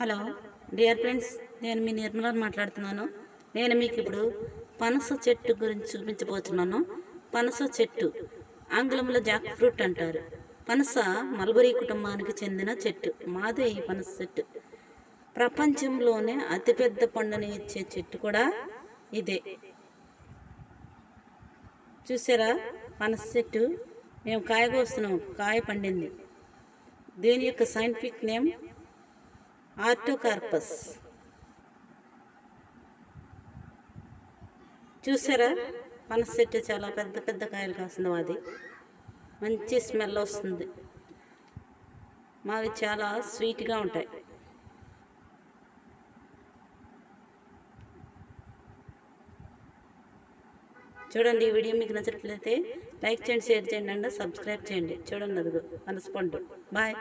Hello dear friends, నేను మీ నిర్మలాని మాట్లాడుతున్నాను. నేను మీకు ఇప్పుడు పనస చెట్టు గురించి చూపించబోతున్నాను. పనస చెట్టు ఆంగ్లంలో జాక్ ఫ్రూట్ అంటారు. పనస మల్బరీ కుటుంబానికి చెందిన చెట్టు. మాదే ఈ పనస చెట్టు. ప్రపంచంలోనే అతిపెద్ద పండుని ఇచ్చే చెట్టు కూడా ఇదే. చూసారా, పనస చెట్టు మేము కాయ కోస్తున్నాం, కాయ పండింది. దీని యొక్క సైంటిఫిక్ నేమ్ ఆర్టోకార్పస్. చూసారా, పనస చెట్టు చాలా పెద్ద పెద్ద కాయలు కాస్తుంది. అది మంచి స్మెల్ వస్తుంది. మావి చాలా స్వీట్గా ఉంటాయి. చూడండి, ఈ వీడియో మీకు నచ్చినట్లయితే లైక్ చేయండి, షేర్ చేయండి అండ్ సబ్స్క్రైబ్ చేయండి. చూడండి, అదిగో పనస పండు. బాయ్.